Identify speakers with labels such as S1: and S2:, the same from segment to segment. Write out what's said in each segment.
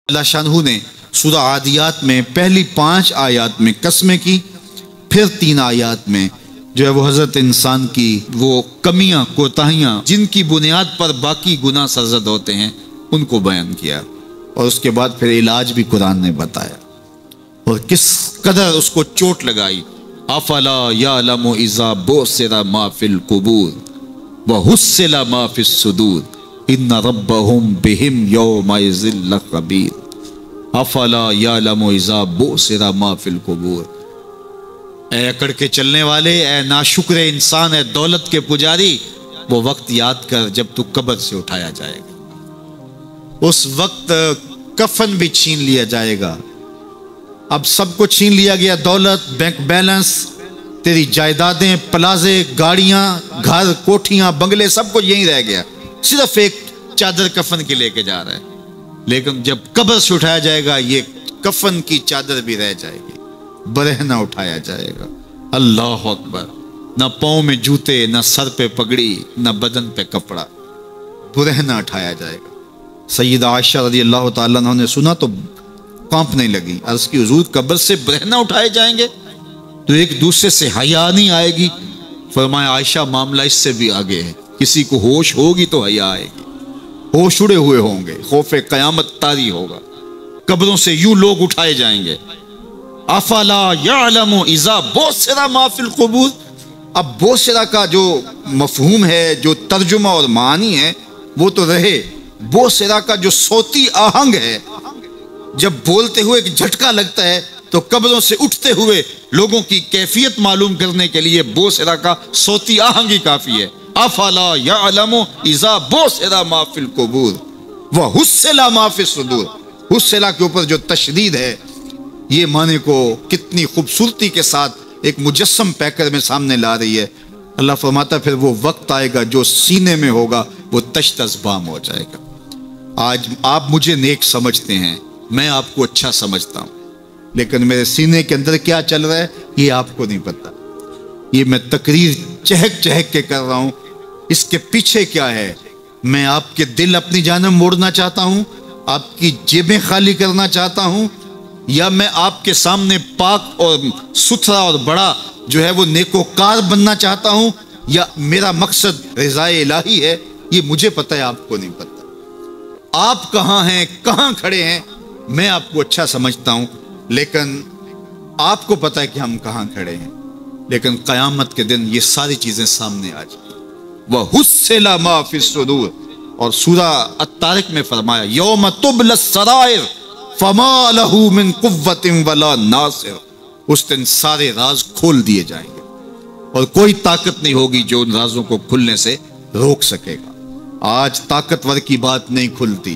S1: اللہ شانہ نے سورہ عادیات میں پہلی 5 آیات میں قسمیں کی، پھر 3 آیات میں جو ہے وہ حضرت انسان کی وہ کمیاں کوتاہیاں جن کی بنیاد پر باقی گناہ سرزد ہوتے ہیں ان کو بیان کیا، اور اس کے بعد پھر علاج بھی قرآن نے بتایا اور کس قدر اس کو چوٹ لگائی۔ افلا یعلم اذا بعثر ما فی القبور وحصل ما فی الصدور ان ربهم بهم یومئذ لخبیر۔ افلا یعلم اذا بعثر ما فی القبور، اے اکڑ کے چلنے والے، اے ناشکر انسان، اے دولت کے پجاری، وہ وقت یاد کر جب تو قبر سے اٹھایا جائے گا۔ اس وقت کفن بھی چھین لیا جائے گا۔ اب سب کو چھین لیا گیا، دولت، بینک بیلنس، تیری جائیدادیں، پلازے، گاڑیاں، گھر، کوٹھیاں، بنگلے، سب کچھ یہیں رہ گیا، صرف ایک چادر کفن کے لے کے جا رہا ہے۔ لیکن جب قبر سے اٹھایا جائے گا یہ کفن کی چادر بھی رہ جائے گی، برہنہ اٹھایا جائے گا۔ اللہ اکبر! نہ پاؤں میں جوتے، نہ سر پہ پگڑی، نہ بدن پہ کپڑا، برہنہ اٹھایا جائے گا۔ سیدہ عائشہ رضی اللہ تعالیٰ عنہ نے سنا تو کانپنے لگی، عرض کی حضور قبر سے برہنہ اٹھائے جائیں گے تو ایک دوسرے سے حیا نہیں آئے گی؟ فرمایا عائشہ معاملہ اس سے بھی آگے ہے، کسی کو ہوش ہوگی تو حیا آئے گی، ہوش اڑے ہوئے ہوں گے، خوف قیامت طاری ہوگا، قبروں سے یوں لوگ اٹھائے جائیں گے۔ افلا یعلم اذا بعثر ما فی القبور، اب بعثر کا جو مفہوم ہے، جو ترجمہ اور معنی ہے وہ تو رہے، بعثر کا جو صوتی آہنگ ہے، جب بولتے ہوئے ایک جھٹکا لگتا ہے تو قبروں سے اٹھتے ہوئے لوگوں کی کیفیت معلوم کرنے کے لیے بعثر کا صوتی آہنگ ہی کافی ہے۔ افلا یعلم اذا بعثر ما فی القبور وحصل ما فی الصدور، حصل کے اوپر جو تشدید ہے یہ معنی کو کتنی خوبصورتی کے ساتھ ایک مجسم پیکر میں سامنے لا رہی ہے۔ اللہ فرماتا پھر وہ وقت آئے گا جو سینے میں ہوگا وہ تشت ازبام ہو جائے گا۔ آج آپ مجھے نیک سمجھتے ہیں، میں آپ کو اچھا سمجھتا ہوں، لیکن میرے سینے کے اندر کیا چل رہا ہے یہ آپ کو نہیں پتا۔ یہ میں تقریر چہک چہک کے کر رہا ہوں، اس کے پیچھے کیا ہے؟ میں آپ کے دل اپنی جانب موڑنا چاہتا ہوں، آپ کی جیبیں خالی کرنا چاہتا ہوں، یا میں آپ کے سامنے پاک اور ستھرا اور بڑا جو ہے وہ نیکوکار بننا چاہتا ہوں، یا میرا مقصد رضائے الہی ہے؟ یہ مجھے پتہ ہے، آپ کو نہیں پتہ۔ آپ کہاں ہیں، کہاں کھڑے ہیں، میں آپ کو اچھا سمجھتا ہوں، لیکن آپ کو پتہ ہے کہ ہم کہاں کھڑے ہیں۔ لیکن قیامت کے دن یہ ساری چیزیں سامنے آ جائیں۔ وَحُصِّلَ مَا فِي الصُّدُورِ، اور سورہ الطارق میں فرمایا یوم تبلی السرائر فما لَهُ مِن قُوَّةٍ وَلَا نَاصِرٍ، اس دن سارے راز کھول دیے جائیں گے اور کوئی طاقت نہیں ہوگی جو ان رازوں کو کھلنے سے روک سکے گا۔ آج طاقتور کی بات نہیں کھلتی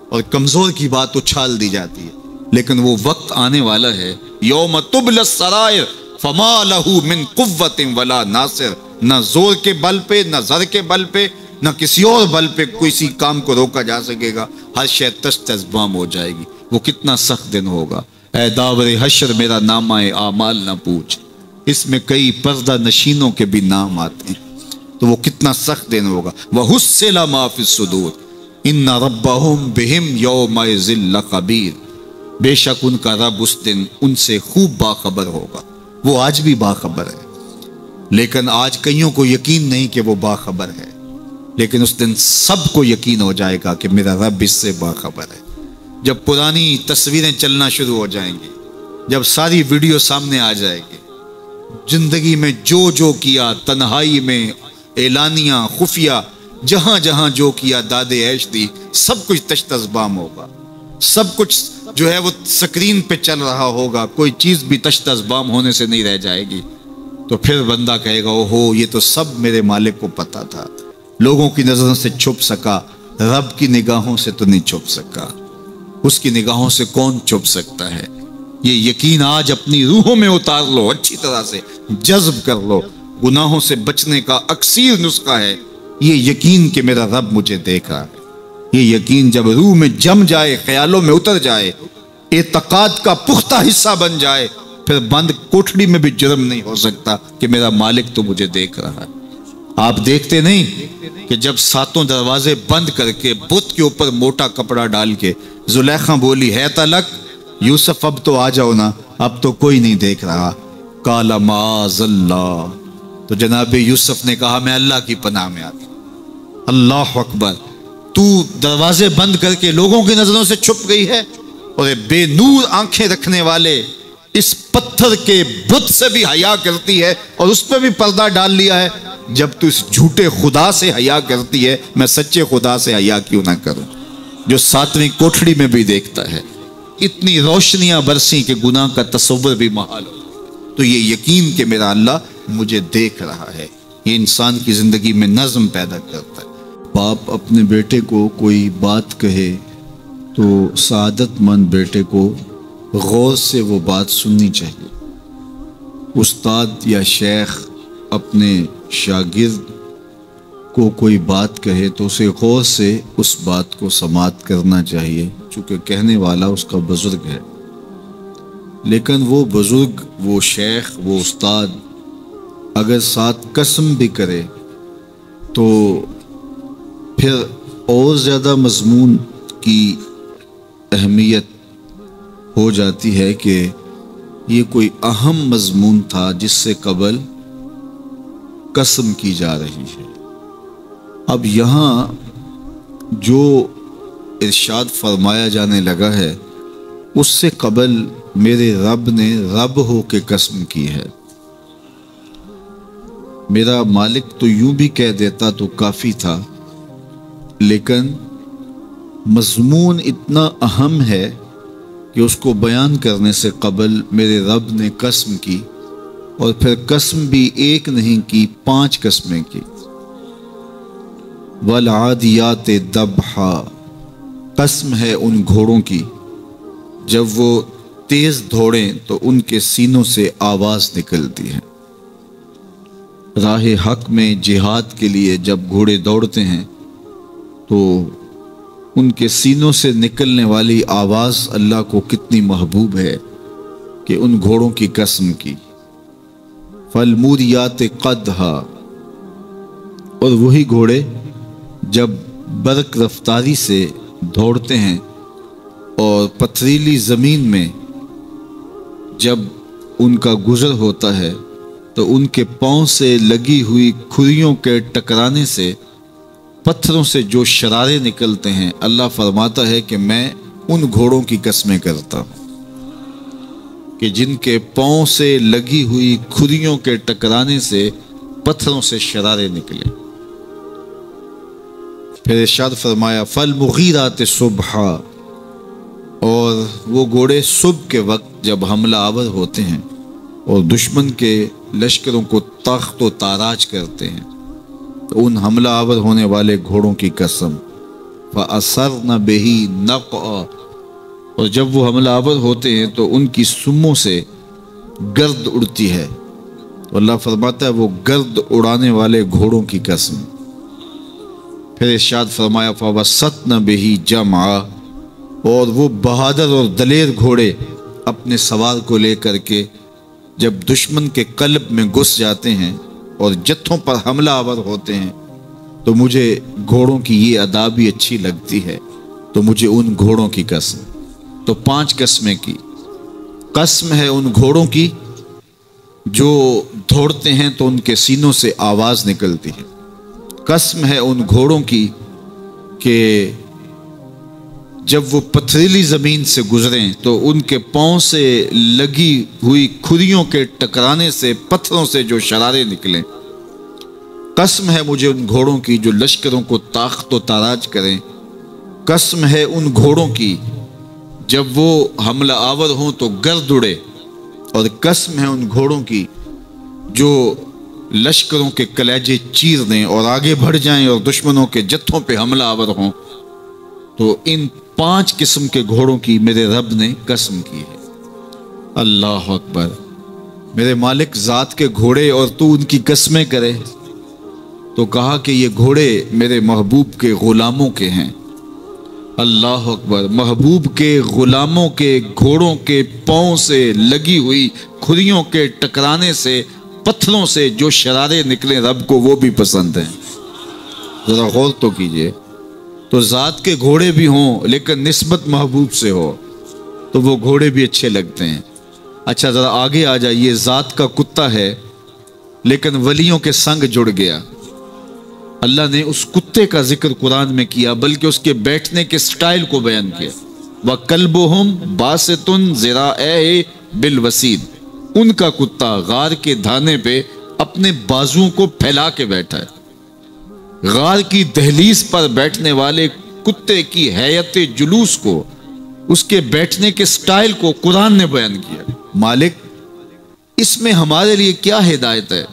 S1: اور کمزور کی بات اچھال دی جاتی ہے، لیکن وہ وقت آنے والا ہے یوم تبلی السرائر فما لَهُ مِن قُوَّةٍ وَلَا نَاصِرٍ، نہ زور کے بل پہ، نہ زر کے بل پہ، نہ کسی اور بل پہ کسی کام کو روکا جا سکے گا، ہر شے تشت ازبام ہو جائے گی۔ وہ کتنا سخت دن ہوگا۔ اے داور حشر میرا نامہ اعمال نہ پوچھ، اس میں کئی پردہ نشینوں کے بھی نام آتے ہیں، تو وہ کتنا سخت دن ہوگا۔ وَحُصِّلَ مَا فِي الصُّدُورِ إِنَّ رَبَّهُمْ بِهِمْ يَوْمَئِذٍ لَخَبِيرٌ، بے شک ان کا رب اس دن ان سے خوب باخبر ہوگا۔ وہ آج بھی باخبر ہے، لیکن آج کئیوں کو یقین نہیں کہ وہ باخبر ہے، لیکن اس دن سب کو یقین ہو جائے گا کہ میرا رب اس سے باخبر ہے۔ جب پرانی تصویریں چلنا شروع ہو جائیں گی، جب ساری ویڈیو سامنے آ جائے گی، زندگی میں جو کیا، تنہائی میں، اعلانیہ، خفیہ، جہاں جہاں جو کیا، داد عیش دی، سب کچھ تشت ازبام ہوگا، سب کچھ جو ہے وہ سکرین پہ چل رہا ہوگا، کوئی چیز بھی تشت ازبام ہونے سے نہیں رہ جائے گی۔ تو پھر بندہ کہے گا اوہو یہ تو سب میرے مالک کو پتا تھا، لوگوں کی نظروں سے چھپ سکا، رب کی نگاہوں سے تو نہیں چھپ سکا۔ اس کی نگاہوں سے کون چھپ سکتا ہے؟ یہ یقین آج اپنی روحوں میں اتار لو، اچھی طرح سے جذب کر لو۔ گناہوں سے بچنے کا اکثیر نسخہ ہے یہ یقین کہ میرا رب مجھے دیکھ رہا ہے۔ یہ یقین جب روح میں جم جائے، خیالوں میں اتر جائے، اعتقاد کا پختہ حصہ بن جائے، پھر بند کوٹھڑی میں بھی جرم نہیں ہو سکتا کہ میرا مالک تو مجھے دیکھ رہا ہے۔ آپ دیکھتے نہیں کہ جب ساتوں دروازے بند کر کے بت کے اوپر موٹا کپڑا ڈال کے زلیخا بولی ہے تلک یوسف اب تو آ جاؤ نا، اب تو کوئی نہیں دیکھ رہا، قال معاذ اللہ، تو جناب یوسف نے کہا میں اللہ کی پناہ میں آتا ہوں۔ اللہ اکبر، تو دروازے بند کر کے لوگوں کی نظروں سے چھپ گئی ہے، اور بے نور آنکھیں رکھنے والے اس پتھر کے بت سے بھی حیا کرتی ہے اور اس پہ بھی پردہ ڈال لیا ہے۔ جب تو اس جھوٹے خدا سے حیا کرتی ہے، میں سچے خدا سے حیا کیوں نہ کروں جو ساتویں کوٹھڑی میں بھی دیکھتا ہے۔ اتنی روشنیاں برسی کہ گناہ کا تصور بھی محال ہو، تو یہ یقین کہ میرا اللہ مجھے دیکھ رہا ہے، یہ انسان کی زندگی میں نظم پیدا کرتا ہے۔ باپ اپنے بیٹے کو کوئی بات کہے تو سعادت مند بیٹے کو غور سے وہ بات سننی چاہیے۔ استاد یا شیخ اپنے شاگرد کو کوئی بات کہے تو اسے غور سے اس بات کو سماعت کرنا چاہیے، چونکہ کہنے والا اس کا بزرگ ہے۔ لیکن وہ بزرگ، وہ شیخ، وہ استاد اگر ساتھ قسم بھی کرے تو پھر اور زیادہ مضمون کی اہمیت ہو جاتی ہے کہ یہ کوئی اہم مضمون تھا جس سے قبل قسم کی جا رہی ہے۔ اب یہاں جو ارشاد فرمایا جانے لگا ہے اس سے قبل میرے رب نے رب ہو کے قسم کی ہے۔ میرا مالک تو یوں بھی کہہ دیتا تو کافی تھا، لیکن مضمون اتنا اہم ہے کہ اس کو بیان کرنے سے قبل میرے رب نے قسم کی، اور پھر قسم بھی ایک نہیں کی، 5 قسمیں کی۔ والعادیات ضبحا، قسم ہے ان گھوڑوں کی جب وہ تیز دوڑیں تو ان کے سینوں سے آواز نکلتی ہے۔ راہ حق میں جہاد کے لیے جب گھوڑے دوڑتے ہیں تو ان کے سینوں سے نکلنے والی آواز اللہ کو کتنی محبوب ہے کہ ان گھوڑوں کی قسم کی۔ فالموریات قدحا، اور وہی گھوڑے جب برق رفتاری سے دوڑتے ہیں اور پتھریلی زمین میں جب ان کا گزر ہوتا ہے تو ان کے پاؤں سے لگی ہوئی کھریوں کے ٹکرانے سے پتھروں سے جو شرارے نکلتے ہیں، اللہ فرماتا ہے کہ میں ان گھوڑوں کی قسمیں کرتا ہوں کہ جن کے پاؤں سے لگی ہوئی کھریوں کے ٹکرانے سے پتھروں سے شرارے نکلے۔ پھر ارشاد فرمایا فالمغیرات صبحا، اور وہ گھوڑے صبح کے وقت جب حملہ آور ہوتے ہیں اور دشمن کے لشکروں کو تخت و تاراج کرتے ہیں تو ان حملہ آور ہونے والے گھوڑوں کی قسم۔ فَأَثَرْنَ بِهِ نَقْعًا، اور جب وہ حملہ آور ہوتے ہیں تو ان کی سموں سے گرد اڑتی ہے، اللہ فرماتا ہے وہ گرد اڑانے والے گھوڑوں کی قسم۔ پھر ارشاد فرمایا فَوَسَطْنَ بِهِ جَمْعًا، اور وہ بہادر اور دلیر گھوڑے اپنے سوار کو لے کر کے جب دشمن کے قلب میں گھس جاتے ہیں اور جتھوں پر حملہ آور ہوتے ہیں تو مجھے گھوڑوں کی یہ ادا بھی اچھی لگتی ہے، تو مجھے ان گھوڑوں کی قسم۔ تو 5 قسمیں کی۔ قسم ہے ان گھوڑوں کی جو دوڑتے ہیں تو ان کے سینوں سے آواز نکلتی ہے۔ قسم ہے ان گھوڑوں کی کہ جب وہ پتھریلی زمین سے گزریں تو ان کے پاؤں سے لگی ہوئی کھریوں کے ٹکرانے سے پتھروں سے جو شرارے نکلیں۔ قسم ہے مجھے ان گھوڑوں کی جو لشکروں کو تاخت و تاراج کریں۔ قسم ہے ان گھوڑوں کی جب وہ حملہ آور ہوں تو گرد اڑے، اور قسم ہے ان گھوڑوں کی جو لشکروں کے کلیجے چیر دیں اور آگے بڑھ جائیں اور دشمنوں کے جتھوں پہ حملہ آور ہوں۔ تو ان 5 قسم کے گھوڑوں کی میرے رب نے قسم کی ہے۔ اللہ اکبر، میرے مالک ذات کے گھوڑے اور تو ان کی قسمیں کرے، تو کہا کہ یہ گھوڑے میرے محبوب کے غلاموں کے ہیں۔ اللہ اکبر، محبوب کے غلاموں کے گھوڑوں کے پاؤں سے لگی ہوئی کھریوں کے ٹکرانے سے پتھروں سے جو شرارے نکلے رب کو وہ بھی پسند ہیں. ذرا غور تو کیجئے. تو ذات کے گھوڑے بھی ہوں لیکن نسبت محبوب سے ہو تو وہ گھوڑے بھی اچھے لگتے ہیں. اچھا ذرا آگے آ جائیے. ذات کا کتا ہے لیکن ولیوں کے سنگ جڑ گیا. اللہ نے اس کتے کا ذکر قرآن میں کیا بلکہ اس کے بیٹھنے کے سٹائل کو بیان کیا. وَكَلْبُهُمْ بَاسِطٌ ذِرَاعَيْهِ بِالْوَسِيدِ. ان کا کتا غار کے دھانے پہ اپنے بازوؤں کو پھیلا کے بیٹھا ہے. غار کی دہلیز پر بیٹھنے والے کتے کی حیت جلوس کو، اس کے بیٹھنے کے سٹائل کو قرآن نے بیان کیا. مالک اس میں ہمارے لیے کیا ہدایت ہے؟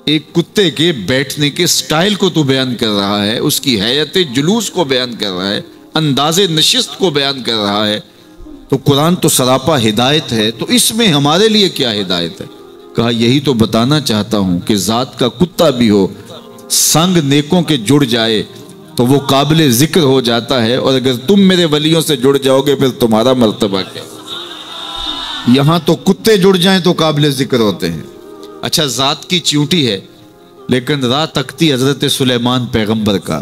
S1: ایک کتے کے بیٹھنے کے سٹائل کو تو بیان کر رہا ہے، اس کی حیت جلوس کو بیان کر رہا ہے، انداز نشست کو بیان کر رہا ہے. تو قرآن تو سراپا ہدایت ہے، تو اس میں ہمارے لیے کیا ہدایت ہے؟ کہا یہی تو بتانا چاہتا ہوں کہ ذات کا کتا بھی ہو، سنگ نیکوں کے جڑ جائے تو وہ قابل ذکر ہو جاتا ہے، اور اگر تم میرے ولیوں سے جڑ جاؤ گے پھر تمہارا مرتبہ کیا؟ یہاں تو کتے جڑ جائیں تو قابل ذکر ہوتے ہیں. اچھا ذات کی چیونٹی ہے لیکن راہ تکتی حضرت سلیمان پیغمبر کا،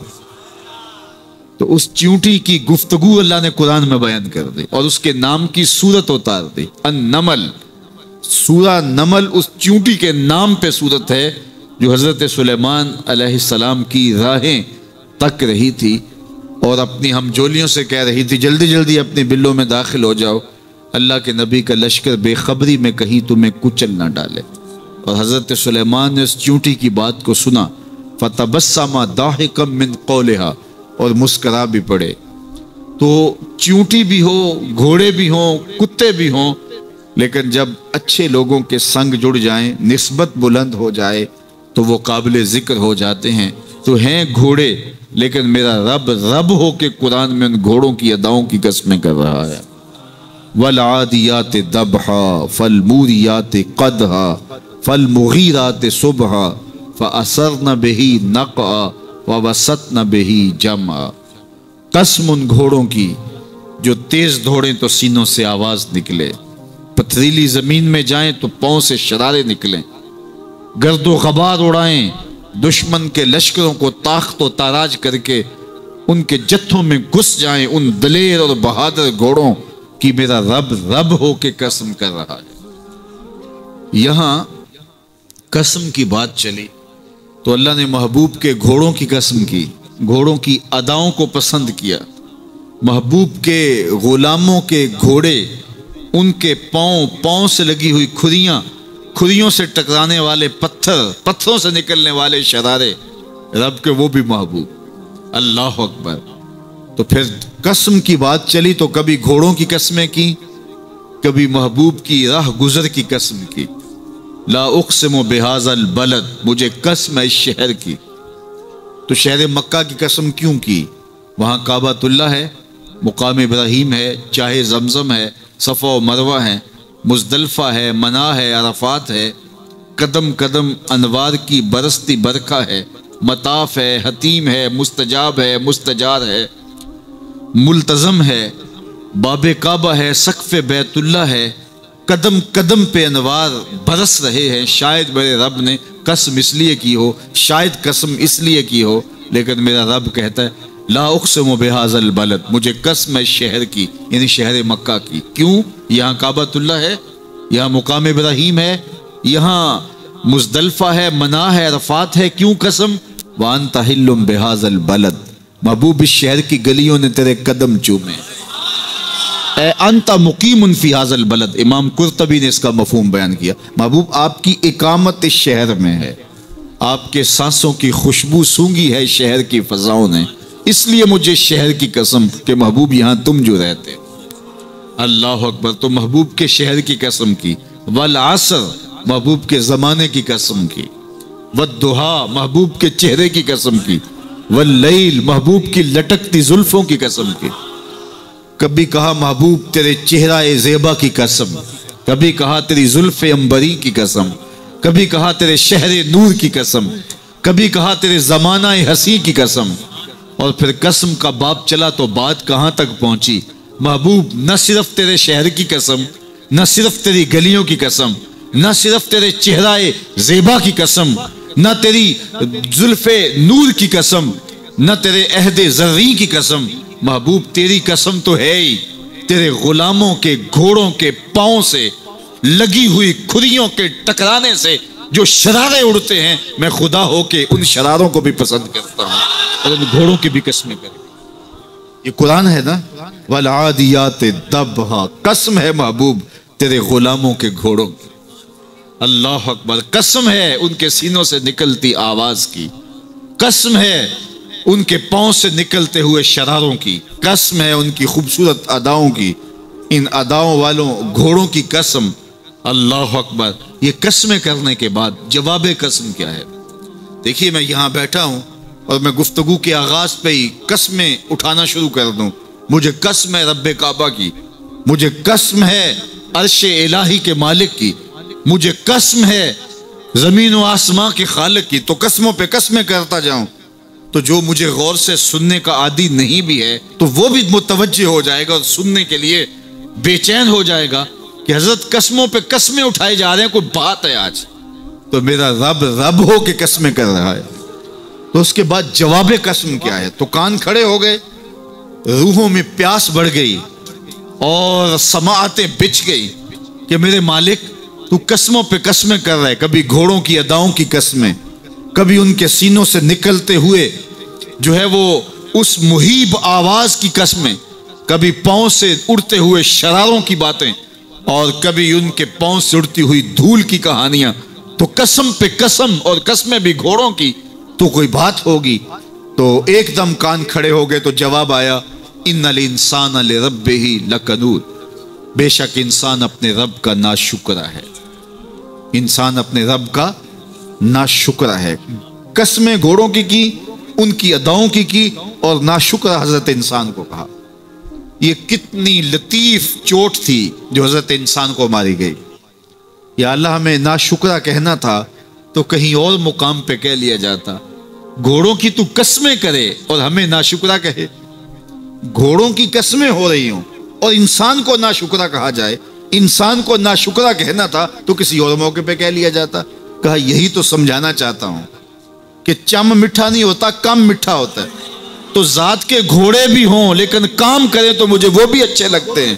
S1: تو اس چیونٹی کی گفتگو اللہ نے قرآن میں بیان کر دی اور اس کے نام کی صورت اتار دی. النمل، سورہ نمل اس چیونٹی کے نام پہ صورت ہے جو حضرت سلیمان علیہ السلام کی راہیں تک رہی تھی اور اپنی ہمجولیوں سے کہہ رہی تھی جلدی جلدی اپنے بلوں میں داخل ہو جاؤ، اللہ کے نبی کا لشکر بے خبری میں کہیں تمہیں کچل نہ ڈالے. اور حضرت سلیمان نے اس چیونٹی کی بات کو سنا. فَتَبَسَّمَ ضَاحِكًا مِّن قَوْلِهَا، اور مسکرا بھی پڑے. تو چیونٹی بھی ہو، گھوڑے بھی ہوں، کتے بھی ہوں، لیکن جب اچھے لوگوں کے سنگ جڑ جائیں، نسبت بلند ہو جائے تو وہ قابل ذکر ہو جاتے ہیں. تو ہیں گھوڑے لیکن میرا رب رب ہو کے قرآن میں ان گھوڑوں کی اداؤں کی قسمیں کر رہا ہے. وَالْعَادِيَاتِ ضَبْحًا فَالْمُورِيَاتِ قَدْحًا فَالْمُغِيرَاتِ صُبْحًا فَأَثَرْنَ بِهِ نَقْعًا وَوَسَطْنَ بِهِ جَمْعًا. قسم ان گھوڑوں کی جو تیز دوڑیں تو سینوں سے آواز نکلے، پتھریلی زمین میں جائیں تو پاؤں سے شرارے نکلیں، گرد و غبار اڑائیں، دشمن کے لشکروں کو تاخت و تاراج کر کے ان کے جتھوں میں گھس جائیں. ان دلیر اور بہادر گھوڑوں کی میرا رب رب ہو کے قسم کر رہا ہے. یہاں قسم کی بات چلی تو اللہ نے محبوب کے گھوڑوں کی قسم کی، گھوڑوں کی اداؤں کو پسند کیا. محبوب کے غلاموں کے گھوڑے، ان کے پاؤں سے لگی ہوئی کھریوں سے ٹکرانے والے پتھروں سے نکلنے والے شرارے، رب کے وہ بھی محبوب. اللہ اکبر. تو پھر قسم کی بات چلی تو کبھی گھوڑوں کی قسمیں کی، کبھی محبوب کی راہ گزر کی قسم کی. لا اقسم بہذا البلد، مجھے قسم ہے اس شہر کی. تو شہر مکہ کی قسم کیوں کی؟ وہاں کعبۃ اللہ ہے، مقام ابراہیم ہے، چاہے زمزم ہے، صفا و مروہ ہے، مزدلفہ ہے، منا ہے، عرفات ہے، قدم قدم انوار کی برستی برکھا ہے، مطاف ہے، حتیم ہے، مستجاب ہے، مستجار ہے، ملتزم ہے، باب کعبہ ہے، سقف بیت اللہ ہے، قدم قدم پہ انوار برس رہے ہیں. شاید میرے رب نے قسم اس لیے کی ہو، شاید قسم اس لیے کی ہو، لیکن میرا رب کہتا ہے لا اقسم بہذا البلد، مجھے قسم ہے شہر کی، یعنی شہر مکہ کی. کیوں؟ یہاں کعبۃ اللہ ہے، یہاں مقام ابراہیم ہے، یہاں مزدلفہ ہے، منا ہے، عرفات ہے. کیوں قسم؟ وانت حل بہذا البلد، محبوب اس شہر کی گلیوں نے تیرے قدم چومے. اے انت مقیم فی ھذا البلد، امام قرطبی نے اس کا مفہوم بیان کیا. محبوب آپ کی اقامت اس شہر میں ہے، آپ کے سانسوں کی خوشبو سونگی ہے شہر کی فضاؤں نے، اس لیے مجھے شہر کی قسم کہ محبوب یہاں تم جو رہتے. اللہ اکبر. تو محبوب کے شہر کی قسم کی. والعصر، محبوب کے زمانے کی قسم کی. والضحیٰ، محبوب کے چہرے کی قسم کی. واللیل، محبوب کی لٹکتی زلفوں کی قسم کی. کبھی کہا محبوب تیرے چہرہ زیبا کی قسم، کبھی کہا تیری زلف عنبری کی قسم، کبھی کہا تیرے شہر نور کی قسم، کبھی کہا تیرے زمانہ حسی کی قسم. اور پھر قسم کا باب چلا تو بات کہاں تک پہنچی؟ محبوب نہ صرف تیرے شہر کی قسم، نہ صرف تیری گلیوں کی قسم، نہ صرف تیرے چہرہ زیبا کی قسم، نہ تیری زلف نور کی قسم، نہ تیرے عہد زرعی کی قسم، محبوب تیری قسم تو ہے ہی تیرے غلاموں کے گھوڑوں کے پاؤں سے لگی ہوئی کھریوں کے ٹکرانے سے جو شرارے اڑتے ہیں، میں خدا ہو کے ان شراروں کو بھی پسند کرتا ہوں اور ان گھوڑوں کی بھی قسمیں کرتا ہوں۔ یہ قرآن ہے نا، والعادیات ضبحا، قسم ہے محبوب تیرے غلاموں کے گھوڑوں کی، اللہ اکبر، قسم ہے ان کے سینوں سے نکلتی آواز کی، قسم ہے ان کے پاؤں سے نکلتے ہوئے شراروں کی، قسم ہے ان کی خوبصورت اداؤں کی، ان اداؤں والوں گھوڑوں کی قسم، اللہ اکبر۔ یہ قسمیں کرنے کے بعد جواب قسم کیا ہے؟ دیکھیے میں یہاں بیٹھا ہوں اور میں گفتگو کے آغاز پہ ہی قسمیں اٹھانا شروع کر دوں، مجھے قسم ہے رب کعبہ کی، مجھے قسم ہے عرش الہی کے مالک کی، مجھے قسم ہے زمین و آسمان کے خالق کی، تو قسموں پہ قسمیں کرتا جاؤں تو جو مجھے غور سے سننے کا عادی نہیں بھی ہے تو وہ بھی متوجہ ہو جائے گا اور سننے کے لیے بے چین ہو جائے گا کہ حضرت قسموں پہ قسمیں اٹھائے جا رہے ہیں، کوئی بات ہے آج؟ تو میرا رب رب ہو کے قسمیں کر رہا ہے، تو اس کے بعد جواب قسم کیا ہے؟ تو کان کھڑے ہو گئے، روحوں میں پیاس بڑھ گئی اور سماعتیں بچھ گئی کہ میرے مالک تو قسموں پہ قسمیں کر رہے، کبھی گھوڑوں کی اداؤں کی قسمیں، کبھی ان کے سینوں سے نکلتے ہوئے جو ہے وہ اس مہیب آواز کی قسمیں، کبھی پاؤں سے اڑتے ہوئے شراروں کی باتیں، اور کبھی ان کے پاؤں سے اڑتی ہوئی دھول کی کہانیاں، تو قسم پہ قسم، اور قسمیں بھی گھوڑوں کی، تو کوئی بات ہوگی؟ تو ایک دم کان کھڑے ہو گئے، تو جواب آیا ان الانسان لربہ لکنود، بے شک انسان اپنے رب کا ناشکرہ ہے، انسان اپنے رب کا ناشکرہ ہے۔ قسمیں گھوڑوں کی ان کی اداؤں کی اور ناشکرہ حضرت انسان کو کہا۔ یہ کتنی لطیف چوٹ تھی جو حضرت انسان کو ماری گئی۔ یا اللہ ہمیں ناشکرہ کہنا تھا تو کہیں اور مقام پہ کہہ لیا جاتا، گھوڑوں کی تو قسمیں کرے اور ہمیں ناشکرہ کہے، گھوڑوں کی قسمیں ہو رہی ہوں اور انسان کو ناشکرہ کہا جائے، انسان کو ناشکرہ کہنا تھا تو کسی اور موقع پہ کہہ لیا جاتا۔ کہا یہی تو سمجھانا چاہتا ہوں کہ چم میٹھا نہیں ہوتا، کم میٹھا ہوتا ہے، تو ذات کے گھوڑے بھی ہوں لیکن کام کریں تو مجھے وہ بھی اچھے لگتے ہیں،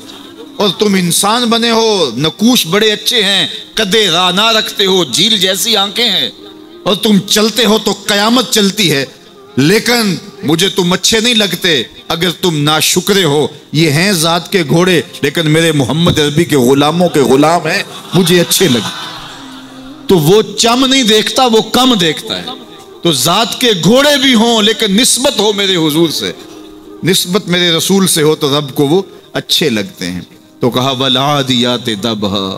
S1: اور تم انسان بنے ہو، نقوش بڑے اچھے ہیں، قدے رانا رکھتے ہو، جھیل جیسی آنکھیں ہیں، اور تم چلتے ہو تو قیامت چلتی ہے، لیکن مجھے تم اچھے نہیں لگتے اگر تم ناشکرے ہو۔ یہ ہیں ذات کے گھوڑے لیکن میرے محمد عربی کے غلاموں کے غلام ہیں، مجھے اچھے لگتے۔ تو وہ چم نہیں دیکھتا، وہ کم دیکھتا ہے۔ تو ذات کے گھوڑے بھی ہوں لیکن نسبت ہو میرے حضور سے، نسبت میرے رسول سے ہو تو رب کو وہ اچھے لگتے ہیں۔ تو کہا والعادیات ضبحا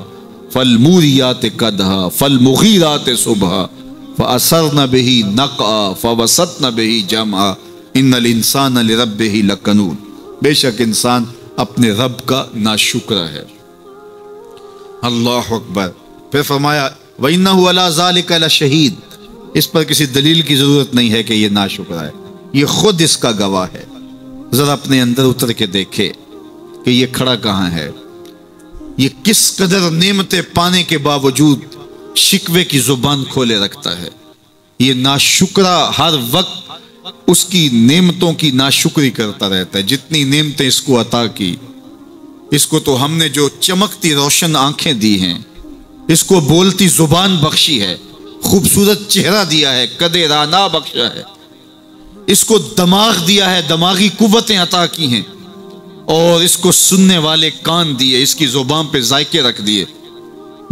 S1: فالموریات قدحا فالمغیرات صبحا فأثرن به نقعا فوسطن به جمعا ان الانسان لربہ لکنود، بے شک انسان اپنے رب کا ناشکرہ ہے۔ اللہ اکبر۔ پھر فرمایا وَإِنَّهُ عَلَىٰ ذَلِكَ لَشَهِيدٌ، اس پر کسی دلیل کی ضرورت نہیں ہے کہ یہ ناشکرہ ہے، یہ خود اس کا گواہ ہے۔ ذرا اپنے اندر اتر کے دیکھے کہ یہ کھڑا کہاں ہے، یہ کس قدر نعمتیں پانے کے باوجود شکوے کی زبان کھولے رکھتا ہے۔ یہ ناشکرہ ہر وقت اس کی نعمتوں کی ناشکری کرتا رہتا ہے۔ جتنی نعمتیں اس کو عطا کی، اس کو تو ہم نے جو چمکتی روشن آنکھیں دی ہیں، اس کو بولتی زبان بخشی ہے، خوبصورت چہرہ دیا ہے، قد رانا بخشا ہے، اس کو دماغ دیا ہے، دماغی قوتیں عطا کی ہیں، اور اس کو سننے والے کان دیے، اس کی زبان پہ ذائقے رکھ دیے،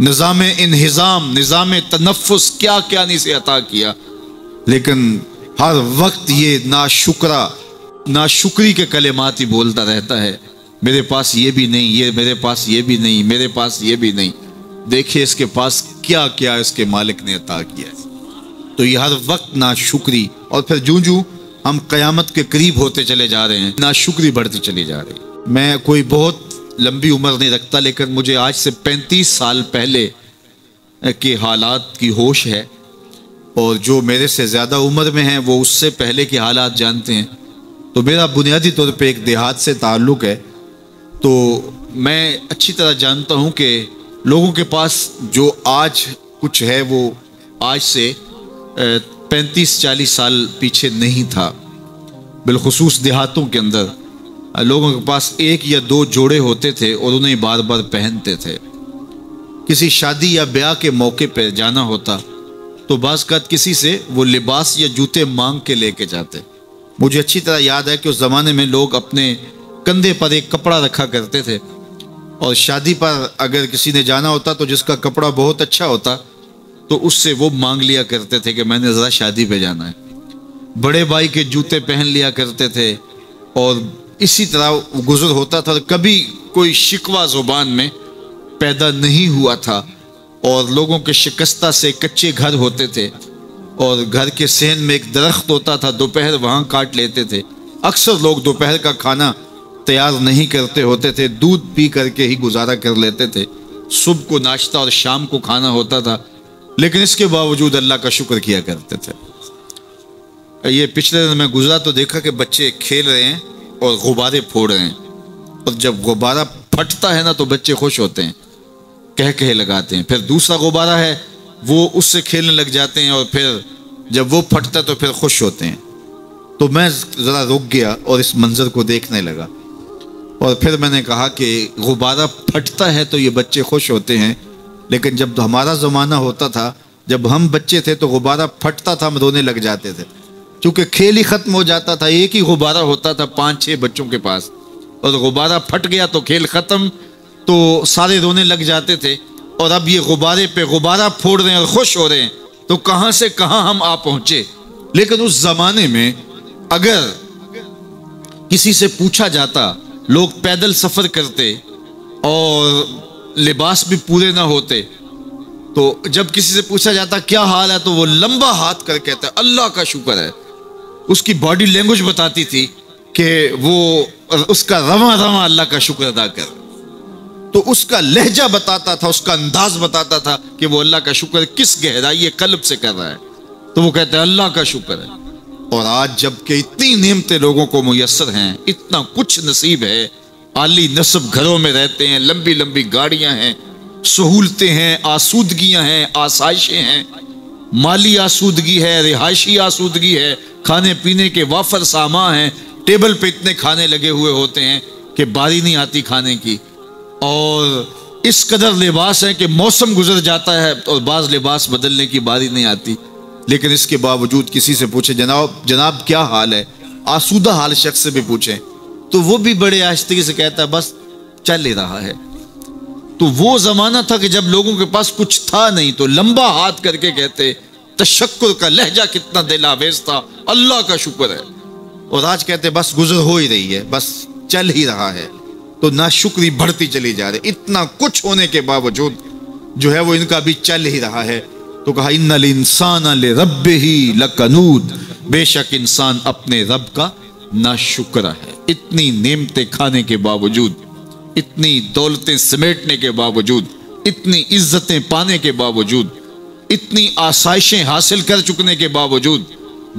S1: نظام انہضام، نظام تنفس، کیا کیا نہیں سے عطا کیا، لیکن ہر وقت یہ ناشکری کے کلمات ہی بولتا رہتا ہے۔ میرے پاس یہ بھی نہیں، یہ میرے پاس یہ بھی نہیں، میرے پاس یہ بھی نہیں۔ دیکھیں اس کے پاس کیا کیا اس کے مالک نے عطا کیا ہے۔ تو یہ ہر وقت ناشکری، اور پھر جوں ہم قیامت کے قریب ہوتے چلے جا رہے ہیں، ناشکری بڑھتی چلی جا رہی ہے۔ میں کوئی بہت لمبی عمر نہیں رکھتا، لیکن مجھے آج سے 35 سال پہلے کے حالات کی ہوش ہے، اور جو میرے سے زیادہ عمر میں ہیں وہ اس سے پہلے کے حالات جانتے ہیں۔ تو میرا بنیادی طور پہ ایک دیہات سے تعلق ہے، تو میں اچھی طرح جانتا ہوں کہ لوگوں کے پاس جو آج کچھ ہے وہ آج سے 35-40 سال پیچھے نہیں تھا. بالخصوص دیہاتوں کے اندر لوگوں کے پاس 1 یا 2 جوڑے ہوتے تھے اور انہیں بار بار پہنتے تھے. کسی شادی یا بیاہ کے موقع پہ جانا ہوتا تو بعض اوقات کسی سے وہ لباس یا جوتے مانگ کے لے کے جاتے. مجھے اچھی طرح یاد ہے کہ اس زمانے میں لوگ اپنے کندھے پر ایک کپڑا رکھا کرتے تھے اور شادی پر اگر کسی نے جانا ہوتا تو جس کا کپڑا بہت اچھا ہوتا تو اس سے وہ مانگ لیا کرتے تھے کہ میں نے ذرا شادی پہ جانا ہے. بڑے بھائی کے جوتے پہن لیا کرتے تھے اور اسی طرح گزر ہوتا تھا. کبھی کوئی شکوہ زبان میں پیدا نہیں ہوا تھا اور لوگوں کے شکستہ سے کچے گھر ہوتے تھے اور گھر کے صحن میں ایک درخت ہوتا تھا, دوپہر وہاں کاٹ لیتے تھے. اکثر لوگ دوپہر کا کھانا تیار نہیں کرتے ہوتے تھے, دودھ پی کر کے ہی گزارا کر لیتے تھے. صبح کو ناشتہ اور شام کو کھانا ہوتا تھا, لیکن اس کے باوجود اللہ کا شکر کیا کرتے تھے. یہ پچھلے دن میں گزرا تو دیکھا کہ بچے کھیل رہے ہیں اور غبارے پھوڑ رہے ہیں, اور جب غبارہ پھٹتا ہے نا تو بچے خوش ہوتے ہیں, کہہ لگاتے ہیں. پھر دوسرا غبارہ ہے وہ اس سے کھیلنے لگ جاتے ہیں اور پھر جب وہ پھٹتا تو پھر خوش ہوتے ہیں. تو میں ذرا رک گیا اور اس منظر کو دیکھنے لگا اور پھر میں نے کہا کہ غبارہ پھٹتا ہے تو یہ بچے خوش ہوتے ہیں, لیکن جب ہمارا زمانہ ہوتا تھا, جب ہم بچے تھے تو غبارہ پھٹتا تھا, ہم رونے لگ جاتے تھے کیونکہ کھیل ہی ختم ہو جاتا تھا. ایک ہی غبارہ ہوتا تھا 5-6 بچوں کے پاس, اور غبارہ پھٹ گیا تو کھیل ختم, تو سارے رونے لگ جاتے تھے. اور اب یہ غبارے پہ غبارہ پھوڑ رہے ہیں اور خوش ہو رہے ہیں, تو کہاں سے کہاں ہم آ پہنچے. لیکن اس زمانے میں اگر کسی سے پوچھا جاتا, لوگ پیدل سفر کرتے اور لباس بھی پورے نہ ہوتے, تو جب کسی سے پوچھا جاتا کیا حال ہے تو وہ لمبا ہاتھ کر کہتا ہے اللہ کا شکر ہے. اس کی باڈی لینگویج بتاتی تھی کہ وہ اس کا رواں رواں اللہ کا شکر ادا کر. تو اس کا لہجہ بتاتا تھا, اس کا انداز بتاتا تھا کہ وہ اللہ کا شکر کس گہرائی قلب سے کر رہا ہے. تو وہ کہتے ہیں اللہ کا شکر ہے. اور آج جب کہ اتنی نعمتیں لوگوں کو میسر ہیں, اتنا کچھ نصیب ہے, عالی نصب گھروں میں رہتے ہیں, لمبی لمبی گاڑیاں ہیں, سہولتیں ہیں, آسودگیاں ہیں, آسائشیں ہیں, مالی آسودگی ہے, رہائشی آسودگی ہے, کھانے پینے کے وافر سامان ہیں, ٹیبل پہ اتنے کھانے لگے ہوئے ہوتے ہیں کہ باری نہیں آتی کھانے کی, اور اس قدر لباس ہے کہ موسم گزر جاتا ہے اور بعض لباس بدلنے کی باری نہیں آتی. لیکن اس کے باوجود کسی سے پوچھے جناب کیا حال ہے, آسودہ حال شخص سے بھی پوچھیں تو وہ بھی بڑے آہستگی سے کہتا ہے بس چل ہی رہا ہے. تو وہ زمانہ تھا کہ جب لوگوں کے پاس کچھ تھا نہیں تو لمبا ہاتھ کر کے کہتے, تشکر کا لہجہ کتنا دل آویز تھا, اللہ کا شکر ہے. اور آج کہتے بس گزر ہو ہی رہی ہے, بس چل ہی رہا ہے. تو ناشکری بڑھتی چلی جا رہی, اتنا کچھ ہونے کے باوجود جو ہے وہ ان کا بھی چل ہی رہا ہے. تو کہا ان الانسان لربہ لکنود, بے شک انسان اپنے رب کا ناشکر ہے. اتنی نعمتیں کھانے کے باوجود, اتنی دولتیں سمیٹنے کے باوجود, اتنی عزتیں پانے کے باوجود, اتنی آسائشیں حاصل کر چکنے کے باوجود,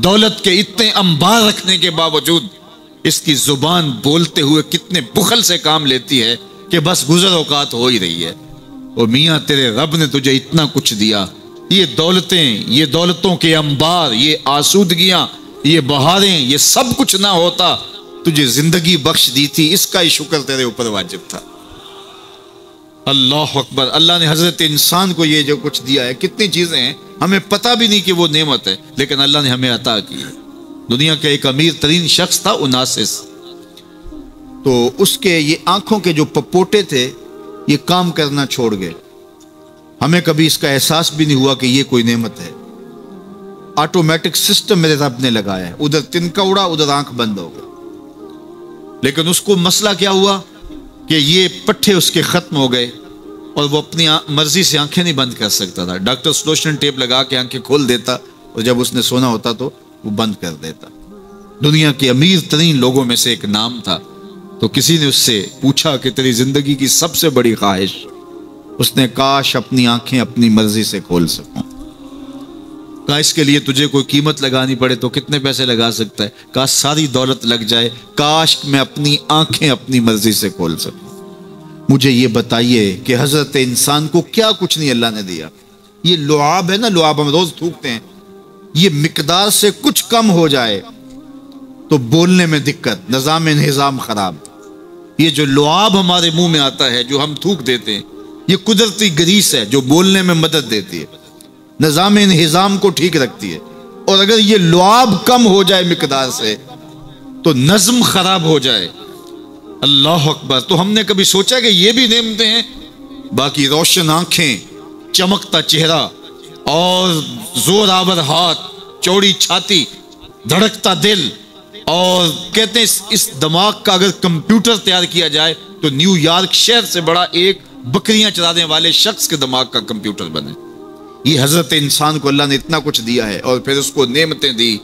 S1: دولت کے اتنے انبار رکھنے کے باوجود, اس کی زبان بولتے ہوئے کتنے بخل سے کام لیتی ہے کہ بس گزر اوقات ہو ہی رہی ہے. اور میاں تیرے رب نے تجھے اتنا کچھ دیا, یہ دولتیں, یہ دولتوں کے انبار, یہ آسودگیاں, یہ بہاریں, یہ سب کچھ نہ ہوتا, تجھے زندگی بخش دی تھی, اس کا ہی شکر تیرے اوپر واجب تھا. اللہ اکبر. اللہ نے حضرت انسان کو یہ جو کچھ دیا ہے, کتنی چیزیں ہیں ہمیں پتہ بھی نہیں کہ وہ نعمت ہے, لیکن اللہ نے ہمیں عطا کی ہے. دنیا کا ایک امیر ترین شخص تھا اوناسس, تو اس کے یہ آنکھوں کے جو پپوٹے تھے یہ کام کرنا چھوڑ گئے. ہمیں کبھی اس کا احساس بھی نہیں ہوا کہ یہ کوئی نعمت ہے. آٹومیٹک سسٹم میرے رب نے لگایا ہے, ادھر تنکا اڑا ادھر آنکھ بند ہو گئی. لیکن اس کو مسئلہ کیا ہوا کہ یہ پٹھے اس کے ختم ہو گئے اور وہ اپنی مرضی سے آنکھیں نہیں بند کر سکتا تھا. ڈاکٹر سلوشن ٹیپ لگا کے آنکھیں کھول دیتا اور جب اس نے سونا ہوتا تو وہ بند کر دیتا. دنیا کے امیر ترین لوگوں میں سے ایک نام تھا. تو کسی نے اس سے پوچھا کہ تیری زندگی کی سب سے بڑی خواہش؟ اس نے کاش اپنی آنکھیں اپنی مرضی سے کھول سکوں. کہا اس کے لیے تجھے کوئی قیمت لگانی پڑے تو کتنے پیسے لگا سکتا ہے؟ کہا ساری دولت لگ جائے, کاش میں اپنی آنکھیں اپنی مرضی سے کھول سکوں. مجھے یہ بتائیے کہ حضرت انسان کو کیا کچھ نہیں اللہ نے دیا. یہ لعاب ہے نا، لعاب ہم روز تھوکتے ہیں، یہ مقدار سے کچھ کم ہو جائے تو بولنے میں دقت، نظام انہضام خراب. یہ جو لعاب ہمارے منہ میں آتا ہے، جو ہم تھوک دیتے ہیں، یہ قدرتی گریس ہے جو بولنے میں مدد دیتی ہے، نظام انہضام کو ٹھیک رکھتی ہے. اور اگر یہ لعاب کم ہو جائے مقدار سے تو نظم خراب ہو جائے. اللہ اکبر. تو ہم نے کبھی سوچا کہ یہ بھی نعمتیں ہیں؟ باقی روشن آنکھیں، چمکتا چہرہ اور زور آور ہاتھ، چوڑی چھاتی، دھڑکتا دل، اور کہتے ہیں اس دماغ کا اگر کمپیوٹر تیار کیا جائے تو نیو یارک شہر سے بڑا ایک بکریاں چلانے والے شخص کے دماغ کا کمپیوٹر بنے. یہ حضرت انسان کو اللہ نے اتنا کچھ دیا ہے، اور پھر اس کو نعمتیں دی،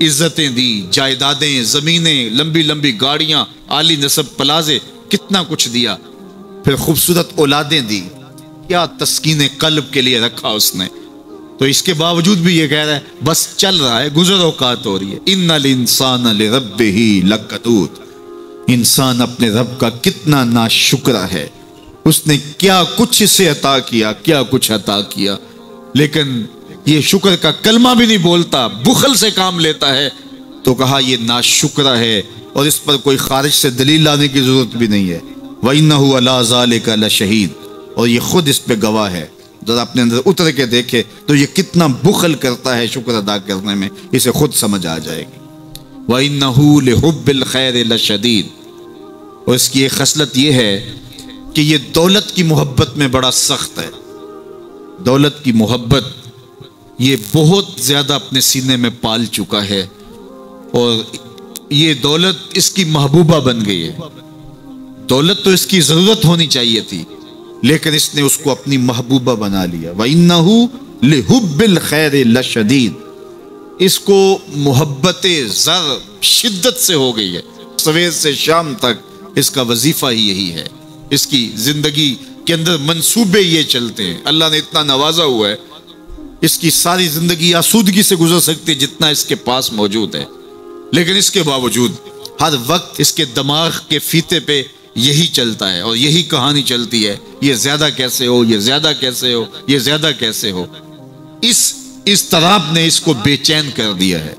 S1: عزتیں دی، جائیدادیں، زمینیں، لمبی لمبی گاڑیاں، عالی نسب پلازے، کتنا کچھ دیا. پھر خوبصورت اولادیں دی، کیا تسکین قلب کے لیے رکھا اس نے. تو اس کے باوجود بھی یہ کہہ رہا ہے بس چل رہا ہے، گزر اوقات ہو رہی ہے. ان الانسان لربہ لکنود. انسان اپنے رب کا کتنا ناشکرا ہے، اس نے کیا کچھ اسے عطا کیا، کیا کچھ عطا کیا، لیکن یہ شکر کا کلمہ بھی نہیں بولتا، بخل سے کام لیتا ہے. تو کہا یہ ناشکرا ہے، اور اس پر کوئی خارج سے دلیل لانے کی ضرورت بھی نہیں ہے. وَإِنَّهُ عَلَىٰ ذَلِكَ لَشَهِيدٌ. اور یہ خود اس پہ گواہ ہے. ذرا اپنے اندر اتر کے دیکھے تو یہ کتنا بخل کرتا ہے شکر ادا کرنے میں، اسے خود سمجھ آ جائے گی. وَإِنَّهُ لِحُبِّ الْخَيْرِ لَشَدِيدٌ. اور اس کی ایک خصلت یہ ہے کہ یہ دولت کی محبت میں بڑا سخت ہے. دولت کی محبت یہ بہت زیادہ اپنے سینے میں پال چکا ہے، اور یہ دولت اس کی محبوبہ بن گئی ہے. دولت تو اس کی ضرورت ہونی چاہیے تھی، لیکن اس نے اس کو اپنی محبوبہ بنا لیا. وَإِنَّهُ لِحُبِّ الْخَيْرِ لَشَدِيدٌ. اس کو محبت زر شدت سے ہو گئی ہے. سویر سے شام تک اس کا وظیفہ ہی یہی ہے. اس کی زندگی کے اندر منصوبے یہ چلتے ہیں. اللہ نے اتنا نوازا ہوا ہے، اس کی ساری زندگی آسودگی سے گزر سکتی جتنا اس کے پاس موجود ہے، لیکن اس کے باوجود ہر وقت اس کے دماغ کے فیتے پہ یہی چلتا ہے، اور یہی کہانی چلتی ہے، یہ زیادہ کیسے ہو، یہ زیادہ کیسے ہو، یہ زیادہ کیسے ہو. اس اضطراب نے اس کو بے چین کر دیا ہے،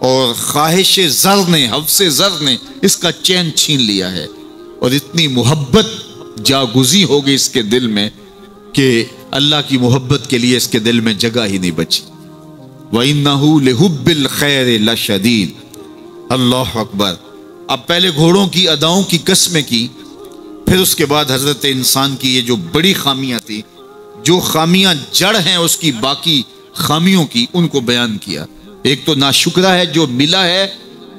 S1: اور خواہش زر نے، حوث زر نے اس کا چین چھین لیا ہے. اور اتنی محبت جاگزی ہوگی اس کے دل میں کہ اللہ کی محبت کے لیے اس کے دل میں جگہ ہی نہیں بچی. وَإِنَّهُ لِحُبِّ الْخَيْرِ لَشَدِيدٌ. اللہ اکبر. اب پہلے گھوڑوں کی اداؤں کی قسمیں کی، پھر اس کے بعد حضرت انسان کی یہ جو بڑی خامیاں تھی، جو خامیاں جڑ ہیں اس کی باقی خامیوں کی، ان کو بیان کیا. ایک تو ناشکرا ہے، جو ملا ہے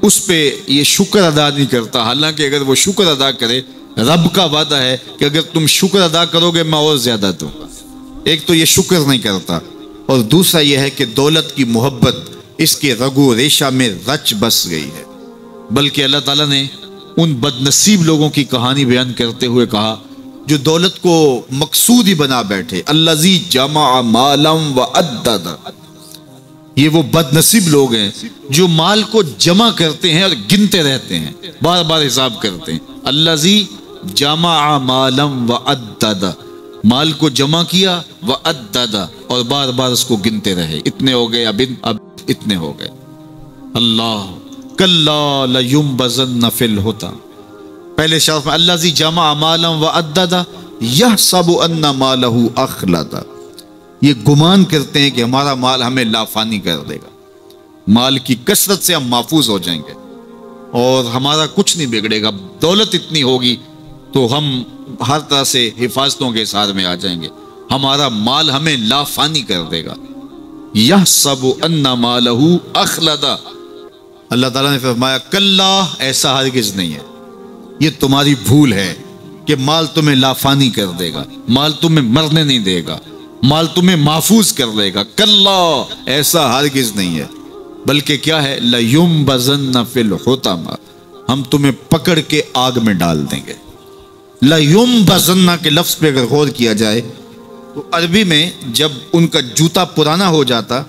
S1: اس پہ یہ شکر ادا نہیں کرتا، حالانکہ اگر وہ شکر ادا کرے، رب کا وعدہ ہے کہ اگر تم شکر ادا کرو گے میں اور زیادہ دوں گا. ایک تو یہ شکر نہیں کرتا، اور دوسرا یہ ہے کہ دولت کی محبت اس کے رگو ریشہ میں رچ بس گئی ہے. بلکہ اللہ تعالیٰ نے ان بد نصیب لوگوں کی کہانی بیان کرتے ہوئے کہا جو دولت کو مقصود ہی بنا بیٹھے. الذی جمع مالا وعدد. یہ وہ بد نصیب لوگ ہیں جو مال کو جمع کرتے ہیں اور گنتے رہتے ہیں، بار بار حساب کرتے ہیں. الذی جمع مالا وعدد. مال کو جمع کیا، وعدد، اور بار بار اس کو گنتے رہے. اتنے ہو گئے، اب اتنے ہو گئے. اللہ کلا لینبذن فی الحطام. پہلے شرف میں الذی جمع مالا وعدد یحسب ان مالہ اخلد. یہ گمان کرتے ہیں کہ ہمارا مال ہمیں لافانی کر دے گا، مال کی کثرت سے ہم محفوظ ہو جائیں گے اور ہمارا کچھ نہیں بگڑے گا. دولت اتنی ہوگی تو ہم ہر طرح سے حفاظتوں کے ساتھ میں آ جائیں گے، ہمارا مال ہمیں لافانی کر دے گا. یحسب ان مالہ اخلد. اللہ تعالیٰ نے فرمایا کلا، ایسا ہرگز نہیں ہے، یہ تمہاری بھول ہے کہ مال تمہیں لافانی کر دے گا، مال تمہیں مرنے نہیں دے گا، مال تمہیں محفوظ کر لے گا. کلا، ایسا ہرگز نہیں ہے، بلکہ کیا ہے، لَيُنبَذَنَّ فِي الْحُطَمَةِ. ہم تمہیں پکڑ کے آگ میں ڈال دیں گے. لَيُنبَذَنَّ کے لفظ پہ اگر غور کیا جائے تو عربی میں جب ان کا جوتا پرانا ہو جاتا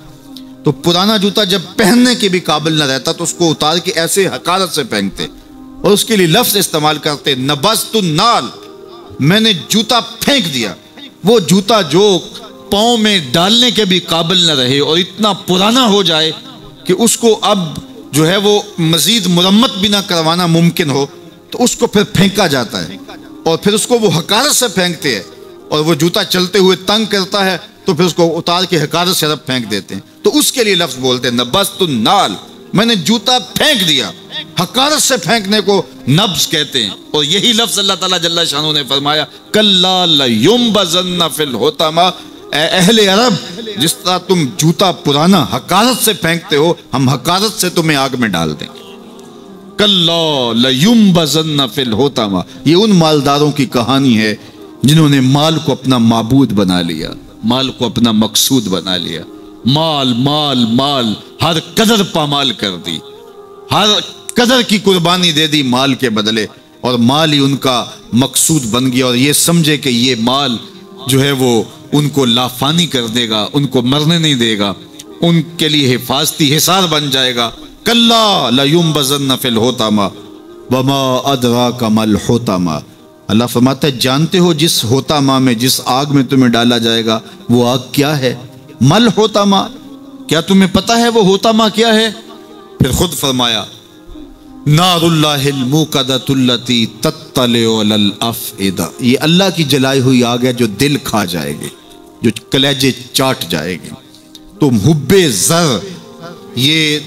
S1: تو پرانا جوتا جب پہننے کے بھی قابل نہ رہتا تو اس کو اتار کے ایسے حقارت سے پہنتے، اور اس کے لیے لفظ استعمال کرتے نبذت النال. میں نے جوتا پھینک دیا، وہ جوتا جو پاؤں میں ڈالنے کے بھی قابل نہ رہے اور اتنا پرانا ہو جائے کہ اس کو اب جو ہے وہ مزید مرمت بھی نہ کروانا ممکن ہو، تو اس کو پھر پھینکا جاتا ہے، اور پھر اس کو وہ حقارت سے پھینکتے ہیں، اور وہ جوتا چلتے ہوئے تنگ کرتا ہے تو پھر اس کو اتار کے حقارت سے رب پھینک دیتے ہیں، تو اس کے لیے لفظ بولتے ہیں نبست النال، میں نے جوتا پھینک دیا۔ حقارت سے پھینکنے کو نبز کہتے ہیں، اور یہی لفظ اللہ تعالیٰ جل شانہ نے فرمایا کلا لیمبذن فی الحطمہ، اے اہل عرب جس طرح تم جوتا پرانا حقارت سے پھینکتے ہو، ہم حقارت سے تمہیں آگ میں ڈال دیں گے۔ کلا لیمبذن فی الحطمہ، یہ ان مالداروں کی کہانی ہے جنہوں نے مال کو اپنا معبود بنا لیا، مال کو اپنا مقصود بنا لیا، مال مال مال، ہر قدر پامال کر دی، ہر قدر کی قربانی دے دی مال کے بدلے، اور مال ہی ان کا مقصود بن گیا، اور یہ سمجھے کہ یہ مال جو ہے وہ ان کو لافانی کر دے گا، ان کو مرنے نہیں دے گا، ان کے لیے حفاظتی حصار بن جائے گا۔ کلا لیمبذن فی الحطمہ وما ادراک ما الحطمہ، اللہ فرماتا ہے جانتے ہو جس حطمہ میں، جس آگ میں تمہیں ڈالا جائے گا وہ آگ کیا ہے؟ مل حطمہ، کیا تمہیں پتا ہے وہ حطمہ کیا ہے؟ پھر خود فرمایا نار اللہ الموقدۃ التی تطلع علی الافئدہ، یہ اللہ کی جلائی ہوئی آگ ہے جو دل کھا جائے گی، جو کلیجے چاٹ جائے گی۔ تو حب زر، یہ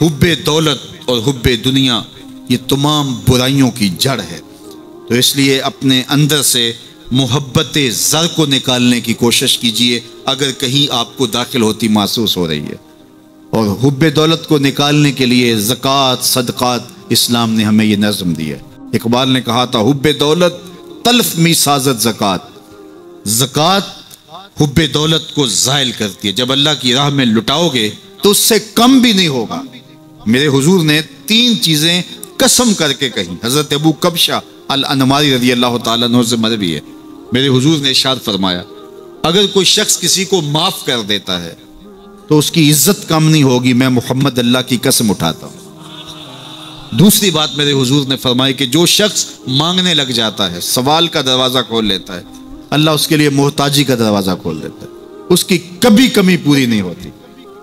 S1: حب دولت اور حب دنیا، یہ تمام برائیوں کی جڑ ہے، تو اس لیے اپنے اندر سے محبت زر کو نکالنے کی کوشش کیجئے اگر کہیں آپ کو داخل ہوتی محسوس ہو رہی ہے، اور حب دولت کو نکالنے کے لیے زکوٰۃ صدقات اسلام نے ہمیں یہ نظم دی ہے۔ اقبال نے کہا تھا حب دولت تلف می سازت زکوٰۃ، زکوٰۃ حب دولت کو زائل کرتی ہے، جب اللہ کی راہ میں لٹاؤ گے تو اس سے کم بھی نہیں ہوگا۔ میرے حضور نے 3 چیزیں قسم کر کے کہیں، حضرت ابو کبشہ الانماری رضی اللہ تعالیٰ عنہ سے مروی ہے، میرے حضور نے ارشاد فرمایا اگر کوئی شخص کسی کو معاف کر دیتا ہے تو اس کی عزت کم نہیں ہوگی، میں محمد اللہ کی قسم اٹھاتا ہوں۔ دوسری بات میرے حضور نے فرمائی کہ جو شخص مانگنے لگ جاتا ہے، سوال کا دروازہ کھول لیتا ہے، اللہ اس کے لیے محتاجی کا دروازہ کھول دیتا ہے، اس کی کبھی کمی پوری نہیں ہوتی۔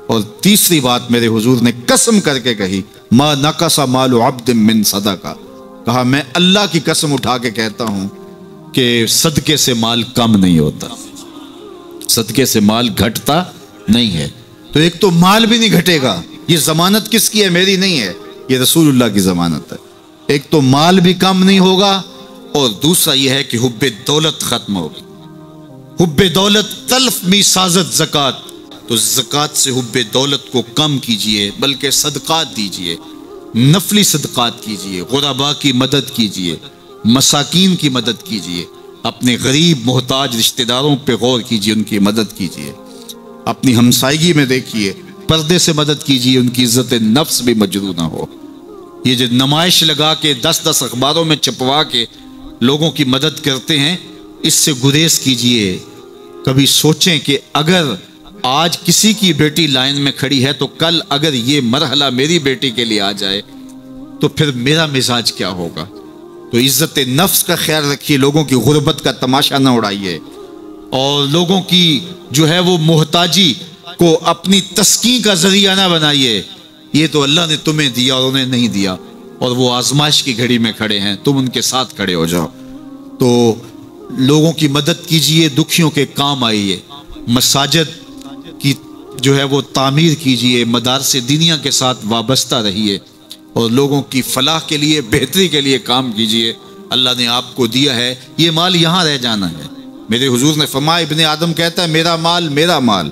S1: اور تیسری بات میرے حضور نے قسم کر کے کہی ما نقص مال عبد من صدقہ، کہا میں اللہ کی قسم اٹھا کے کہتا ہوں کہ صدقے سے مال کم نہیں ہوتا، صدقے سے مال گھٹتا نہیں ہے۔ تو ایک تو مال بھی نہیں گھٹے گا، یہ ضمانت کس کی ہے؟ میری نہیں ہے، یہ رسول اللہ کی ضمانت ہے۔ ایک تو مال بھی کم نہیں ہوگا، اور دوسرا یہ ہے کہ حب دولت ختم ہوگی۔ حب دولت تلف می سازت زکوٰۃ، تو زکوٰۃ سے حب دولت کو کم کیجئے، بلکہ صدقات دیجئے، نفلی صدقات کیجئے، غرباء کی مدد کیجئے، مساکین کی مدد کیجئے، اپنے غریب محتاج رشتہ داروں پہ غور کیجئے، ان کی مدد کیجئے، اپنی ہمسائیگی میں دیکھیے، پردے سے مدد کیجئے، ان کی عزت نفس بھی مجروح نہ ہو۔ یہ جو نمائش لگا کے 10 اخباروں میں چھپوا کے لوگوں کی مدد کرتے ہیں، اس سے گریز کیجئے۔ کبھی سوچیں کہ اگر آج کسی کی بیٹی لائن میں کھڑی ہے تو کل اگر یہ مرحلہ میری بیٹی کے لیے آ جائے تو پھر میرا مزاج کیا ہوگا؟ تو عزت نفس کا خیال رکھیے، لوگوں کی غربت کا تماشا نہ اڑائیے، اور لوگوں کی جو ہے وہ محتاجی کو اپنی تسکین کا ذریعہ نہ بنائیے۔ یہ تو اللہ نے تمہیں دیا اور انہیں نہیں دیا، اور وہ آزمائش کی گھڑی میں کھڑے ہیں، تم ان کے ساتھ کھڑے ہو جاؤ۔ تو لوگوں کی مدد کیجئے، دکھیوں کے کام آئیے، مساجد کی جو ہے وہ تعمیر کیجئے، مدارس دینیا کے ساتھ وابستہ رہیے، اور لوگوں کی فلاح کے لیے، بہتری کے لیے کام کیجئے۔ اللہ نے آپ کو دیا ہے، یہ مال یہاں رہ جانا ہے۔ میرے حضور نے فرمایا ابن آدم کہتا ہے میرا مال میرا مال،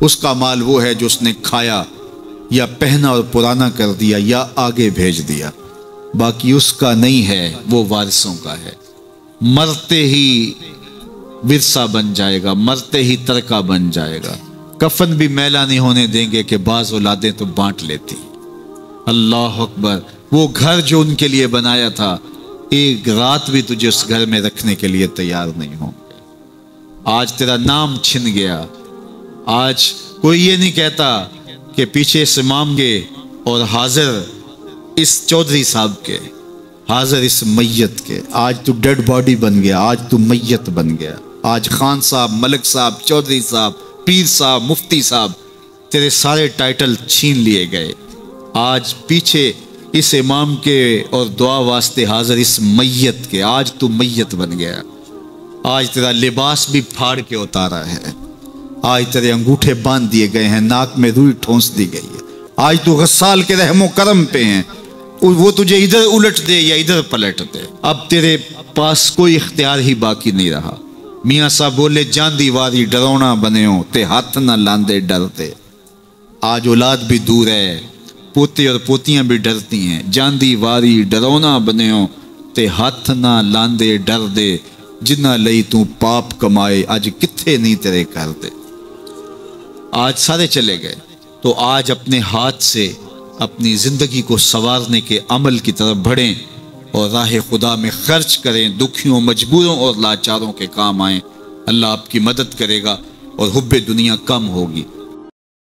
S1: اس کا مال وہ ہے جو اس نے کھایا یا پہنا اور پرانا کر دیا یا آگے بھیج دیا، باقی اس کا نہیں ہے، وہ وارثوں کا ہے۔ مرتے ہی ورثہ بن جائے گا، مرتے ہی ترکہ بن جائے گا، کفن بھی میلا نہیں ہونے دیں گے کہ بعض اولادیں تو بانٹ لیتی۔ اللہ اکبر، وہ گھر جو ان کے لیے بنایا تھا، ایک رات بھی تجھے اس گھر میں رکھنے کے لیے تیار نہیں ہوں گے۔ آج تیرا نام چھن گیا، آج کوئی یہ نہیں کہتا کہ پیچھے سے امام گے اور حاضر اس چودھری صاحب کے، حاضر اس میت کے، آج تو ڈیڈ باڈی بن گیا، آج تو میت بن گیا۔ آج خان صاحب، ملک صاحب، چودھری صاحب، پیر صاحب، مفتی صاحب، تیرے سارے ٹائٹل چھین لیے گئے۔ آج پیچھے اس امام کے اور دعا واسطے حاضر اس میت کے، آج تو میت بن گیا۔ آج تیرا لباس بھی پھاڑ کے اتارا ہے، آج تیرے انگوٹھے باندھ دیے گئے ہیں، ناک میں روئی ٹھونس دی گئی ہے۔ آج تو غسال کے رحم و کرم پہ ہیں، وہ تجھے ادھر الٹ دے یا ادھر پلٹ دے، اب تیرے پاس کوئی اختیار ہی باقی نہیں رہا۔ میاں صاحب بولے جاندی واری ڈرونا بنے ہو تے ہاتھ نہ لاندے ڈرتے۔ آج اولاد بھی دور ہے، پوتے اور پوتیاں بھی ڈرتی ہیں، جاندی واری ڈرونا بنے ہو تے ہاتھ نہ لاندے ڈر دے، جنہ لئی تو پاپ کمائے اج کتھے نہیں تیرے کر دے۔ آج سارے چلے گئے، تو آج اپنے ہاتھ سے اپنی زندگی کو سنوارنے کے عمل کی طرف بڑھیں اور راہ خدا میں خرچ کریں، دکھیوں، مجبوروں اور لاچاروں کے کام آئیں۔ اللہ آپ کی مدد کرے گا اور حب دنیا کم ہوگی۔